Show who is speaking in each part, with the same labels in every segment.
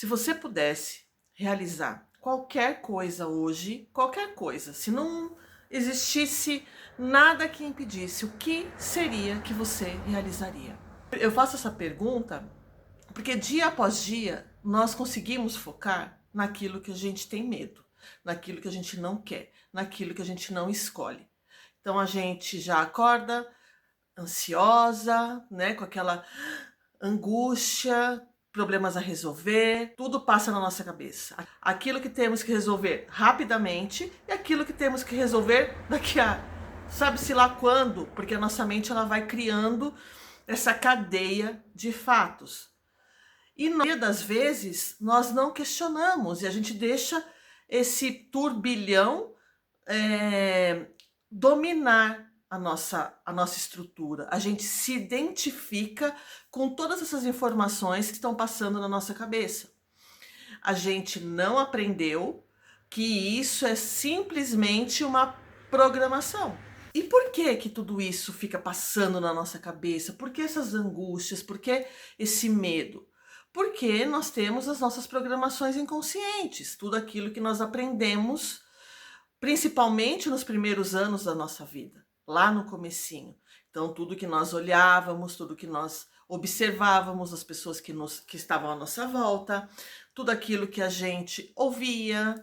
Speaker 1: Se você pudesse realizar qualquer coisa hoje, qualquer coisa, se não existisse nada que impedisse, o que seria que você realizaria? Eu faço essa pergunta porque dia após dia nós conseguimos focar naquilo que a gente tem medo, naquilo que a gente não quer, naquilo que a gente não escolhe. Então a gente já acorda ansiosa, né, com aquela angústia, problemas a resolver, tudo passa na nossa cabeça. Aquilo que temos que resolver rapidamente e aquilo que temos que resolver daqui a sabe-se lá quando, porque a nossa mente ela vai criando essa cadeia de fatos. E na maioria das vezes nós não questionamos e a gente deixa esse turbilhão dominar a nossa estrutura. A gente se identifica com todas essas informações que estão passando na nossa cabeça. A gente não aprendeu que isso é simplesmente uma programação. E por que que tudo isso fica passando na nossa cabeça? Por que essas angústias? Por que esse medo? Porque nós temos as nossas programações inconscientes, tudo aquilo que nós aprendemos principalmente nos primeiros anos da nossa vida, lá no comecinho. Então, tudo que nós olhávamos, tudo que nós observávamos, as pessoas que estavam à nossa volta, tudo aquilo que a gente ouvia,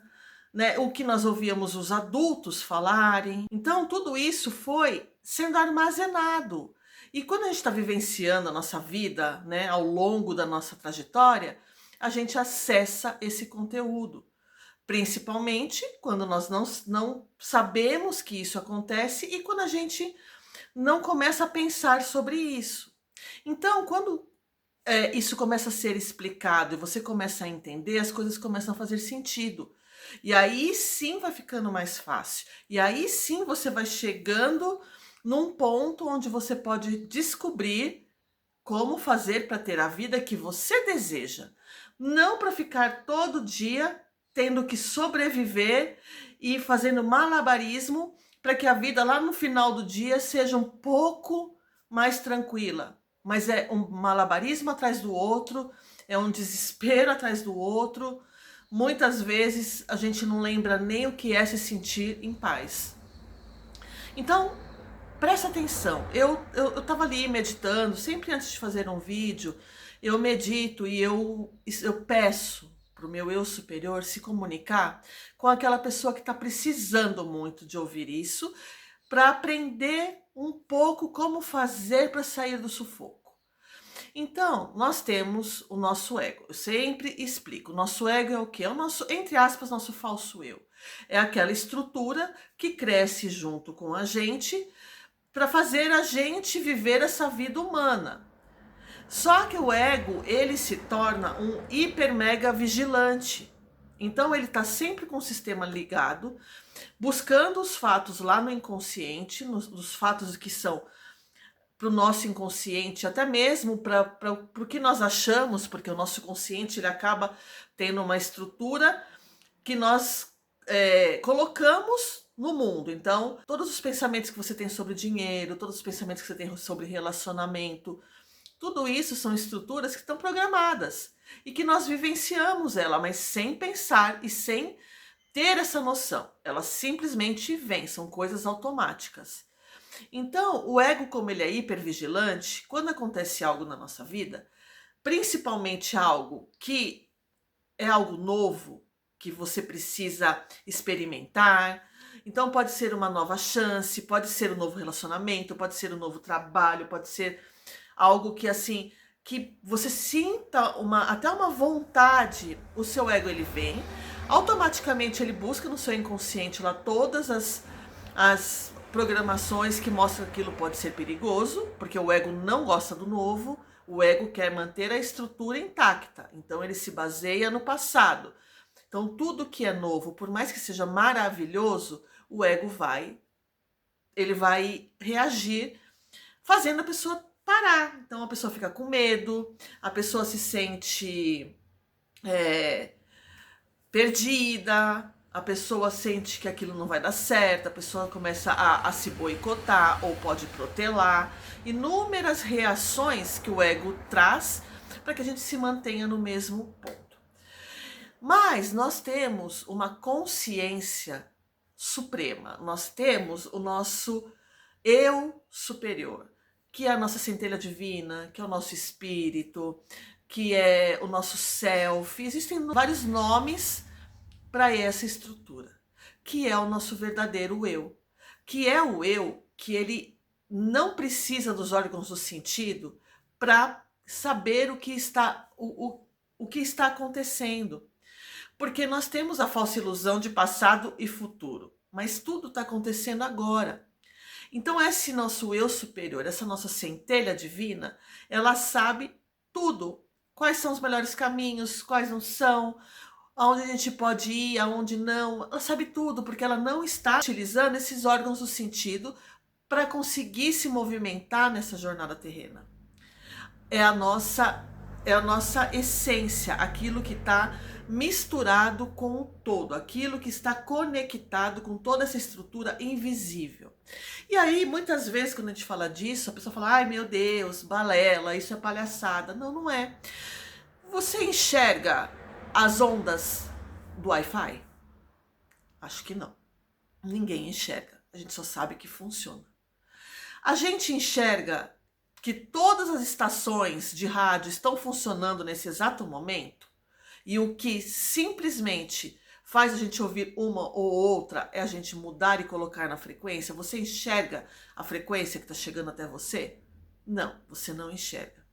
Speaker 1: né, o que nós ouvíamos os adultos falarem. Então, tudo isso foi sendo armazenado. E quando a gente está vivenciando a nossa vida, né, ao longo da nossa trajetória, a gente acessa esse conteúdo. Principalmente quando nós não sabemos que isso acontece e quando a gente não começa a pensar sobre isso. Então, quando isso começa a ser explicado e você começa a entender, as coisas começam a fazer sentido. E aí sim vai ficando mais fácil. E aí sim você vai chegando num ponto onde você pode descobrir como fazer para ter a vida que você deseja. Não para ficar todo dia tendo que sobreviver e fazendo malabarismo para que a vida lá no final do dia seja um pouco mais tranquila. Mas é um malabarismo atrás do outro, é um desespero atrás do outro. Muitas vezes a gente não lembra nem o que é se sentir em paz. Então, presta atenção. Eu tava ali meditando, sempre antes de fazer um vídeo, eu medito e eu peço para o meu eu superior se comunicar com aquela pessoa que está precisando muito de ouvir isso, para aprender um pouco como fazer para sair do sufoco. Então, nós temos o nosso ego. Eu sempre explico. O nosso ego é o quê? É o nosso, entre aspas, nosso falso eu. É aquela estrutura que cresce junto com a gente para fazer a gente viver essa vida humana. Só que o ego, ele se torna um hiper mega vigilante. Então ele está sempre com o sistema ligado, buscando os fatos lá no inconsciente, nos fatos que são para o nosso inconsciente, até mesmo para o que nós achamos, porque o nosso consciente ele acaba tendo uma estrutura que nós colocamos no mundo. Então, todos os pensamentos que você tem sobre dinheiro, todos os pensamentos que você tem sobre relacionamento, tudo isso são estruturas que estão programadas e que nós vivenciamos ela, mas sem pensar e sem ter essa noção. Elas simplesmente vêm, são coisas automáticas. Então, o ego, como ele é hipervigilante, quando acontece algo na nossa vida, principalmente algo que é algo novo, que você precisa experimentar. Então pode ser uma nova chance, pode ser um novo relacionamento, pode ser um novo trabalho, pode ser algo que assim, que você sinta até uma vontade, o seu ego ele vem, automaticamente ele busca no seu inconsciente lá todas as programações que mostram que aquilo pode ser perigoso, porque o ego não gosta do novo, o ego quer manter a estrutura intacta, então ele se baseia no passado. Então tudo que é novo, por mais que seja maravilhoso, o ego ele vai reagir, fazendo a pessoa parar. Então a pessoa fica com medo, a pessoa se sente perdida, a pessoa sente que aquilo não vai dar certo, a pessoa começa a se boicotar ou pode protelar. Inúmeras reações que o ego traz para que a gente se mantenha no mesmo ponto. Mas nós temos uma consciência suprema, nós temos o nosso eu superior, que é a nossa centelha divina, que é o nosso espírito, que é o nosso self. Existem vários nomes para essa estrutura, que é o nosso verdadeiro eu, que é o eu que ele não precisa dos órgãos do sentido para saber o que está acontecendo. Porque nós temos a falsa ilusão de passado e futuro, mas tudo está acontecendo agora. Então, esse nosso eu superior, essa nossa centelha divina, ela sabe tudo. Quais são os melhores caminhos, quais não são, aonde a gente pode ir, aonde não. Ela sabe tudo, porque ela não está utilizando esses órgãos do sentido para conseguir se movimentar nessa jornada terrena. É a nossa essência, aquilo que está misturado com o todo, aquilo que está conectado com toda essa estrutura invisível. E aí, muitas vezes, quando a gente fala disso, a pessoa fala, ai meu Deus, balela, isso é palhaçada. Não, não é. Você enxerga as ondas do Wi-Fi? Acho que não. Ninguém enxerga. A gente só sabe que funciona. A gente enxerga que todas as estações de rádio estão funcionando nesse exato momento, e o que simplesmente faz a gente ouvir uma ou outra é a gente mudar e colocar na frequência. Você enxerga a frequência que está chegando até você? Não, você não enxerga.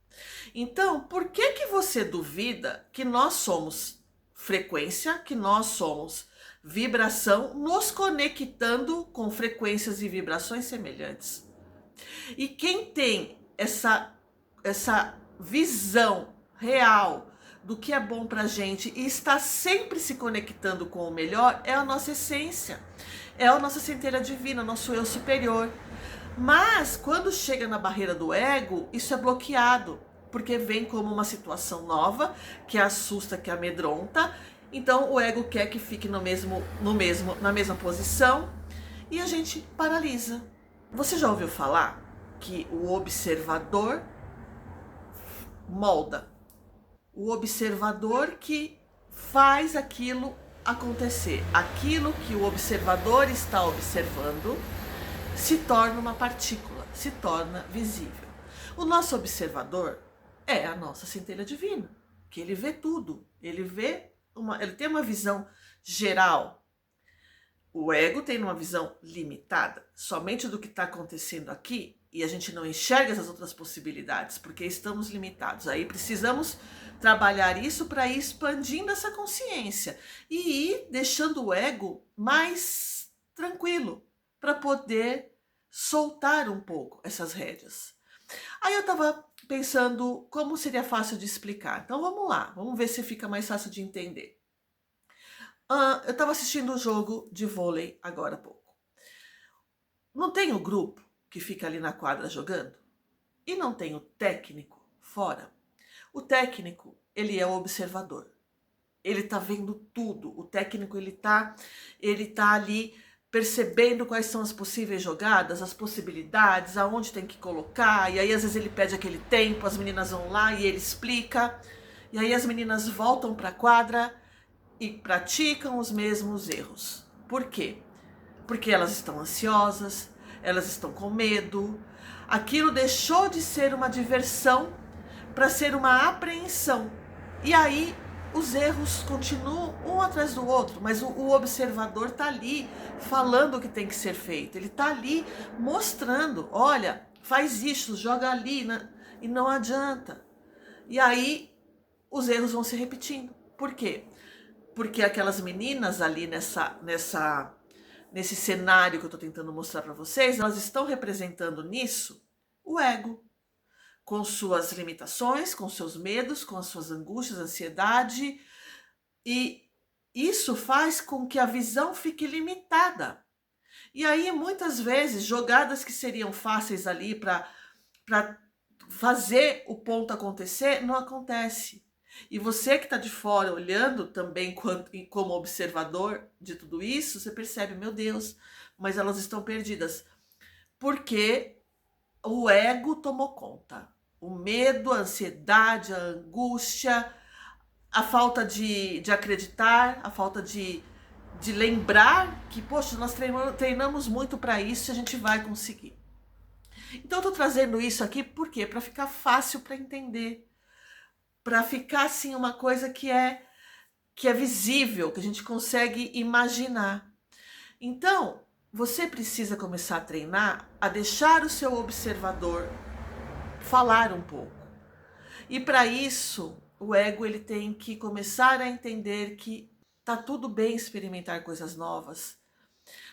Speaker 1: Então, por que você duvida que nós somos frequência, que nós somos vibração, nos conectando com frequências e vibrações semelhantes? E quem tem essa visão real do que é bom pra gente e está sempre se conectando com o melhor é a nossa essência, é a nossa centelha divina, nosso eu superior. Mas quando chega na barreira do ego, isso é bloqueado, porque vem como uma situação nova, que assusta, que amedronta. Então o ego quer que fique na mesma posição e a gente paralisa. Você já ouviu falar que o observador molda? O observador que faz aquilo acontecer. Aquilo que o observador está observando se torna uma partícula, se torna visível. O nosso observador é a nossa centelha divina, que ele vê tudo, ele tem uma visão geral. O ego tem uma visão limitada, somente do que está acontecendo aqui, e a gente não enxerga essas outras possibilidades, porque estamos limitados. Aí precisamos trabalhar isso para ir expandindo essa consciência e ir deixando o ego mais tranquilo, para poder soltar um pouco essas rédeas. Aí eu estava pensando como seria fácil de explicar. Então vamos lá, vamos ver se fica mais fácil de entender. Eu estava assistindo um jogo de vôlei agora há pouco. Não tem o grupo que fica ali na quadra jogando? E não tem o técnico fora? O técnico, ele é o observador. Ele tá vendo tudo. O técnico, ele tá ali percebendo quais são as possíveis jogadas, as possibilidades, aonde tem que colocar. E aí, às vezes, ele pede aquele tempo, as meninas vão lá e ele explica. E aí, as meninas voltam para a quadra e praticam os mesmos erros. Por quê? Porque elas estão ansiosas, elas estão com medo. Aquilo deixou de ser uma diversão para ser uma apreensão. E aí os erros continuam um atrás do outro, mas o observador está ali falando o que tem que ser feito. Ele está ali mostrando, olha, faz isso, joga ali, né? E não adianta. E aí os erros vão se repetindo. Por quê? Porque aquelas meninas ali nesse cenário que eu estou tentando mostrar para vocês, elas estão representando nisso o ego, com suas limitações, com seus medos, com as suas angústias, ansiedade, e isso faz com que a visão fique limitada. E aí, muitas vezes, jogadas que seriam fáceis ali para fazer o ponto acontecer, não acontece. E você que está de fora olhando também como observador de tudo isso, você percebe, meu Deus, mas elas estão perdidas. Porque o ego tomou conta. O medo, a ansiedade, a angústia, a falta de acreditar, a falta de lembrar que, poxa, nós treinamos muito para isso e a gente vai conseguir. Então eu tô trazendo isso aqui por quê? Para ficar fácil para entender, para ficar assim uma coisa que é visível, que a gente consegue imaginar. Então, você precisa começar a treinar a deixar o seu observador falar um pouco. E para isso, o ego ele tem que começar a entender que tá tudo bem experimentar coisas novas.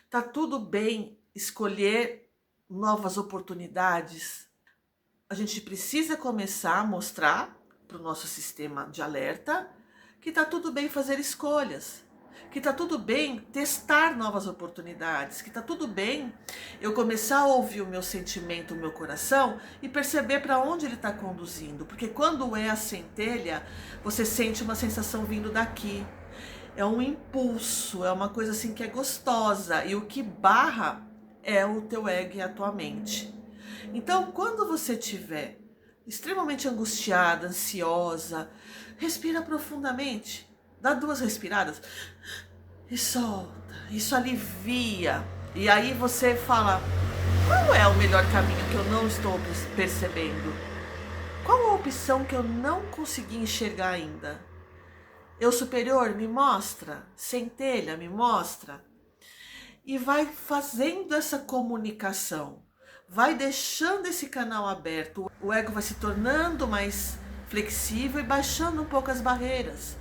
Speaker 1: Tá tudo bem escolher novas oportunidades. A gente precisa começar a mostrar para o nosso sistema de alerta que tá tudo bem fazer escolhas, que tá tudo bem testar novas oportunidades, que tá tudo bem eu começar a ouvir o meu sentimento, o meu coração e perceber para onde ele está conduzindo, porque quando é a centelha, você sente uma sensação vindo daqui. É um impulso, é uma coisa assim que é gostosa, e o que barra é o teu ego e a tua mente. Então, quando você estiver extremamente angustiada, ansiosa, respira profundamente, dá 2 respiradas e solta. Isso alivia. E aí você fala: qual é o melhor caminho que eu não estou percebendo? Qual a opção que eu não consegui enxergar ainda? Eu superior, me mostra. Centelha, me mostra. E vai fazendo essa comunicação. Vai deixando esse canal aberto. O ego vai se tornando mais flexível e baixando um pouco as barreiras.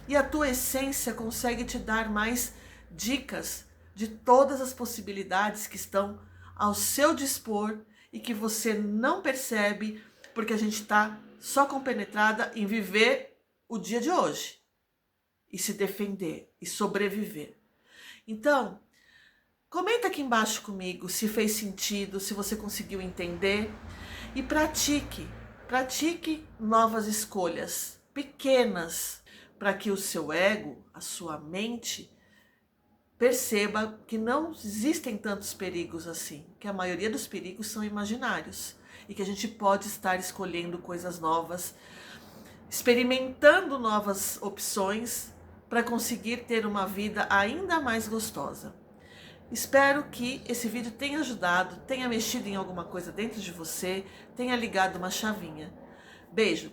Speaker 1: E a tua essência consegue te dar mais dicas de todas as possibilidades que estão ao seu dispor e que você não percebe, porque a gente está só compenetrada em viver o dia de hoje e se defender e sobreviver. Então, comenta aqui embaixo comigo se fez sentido, se você conseguiu entender, e pratique novas escolhas pequenas para que o seu ego, a sua mente, perceba que não existem tantos perigos assim, que a maioria dos perigos são imaginários e que a gente pode estar escolhendo coisas novas, experimentando novas opções para conseguir ter uma vida ainda mais gostosa. Espero que esse vídeo tenha ajudado, tenha mexido em alguma coisa dentro de você, tenha ligado uma chavinha. Beijo!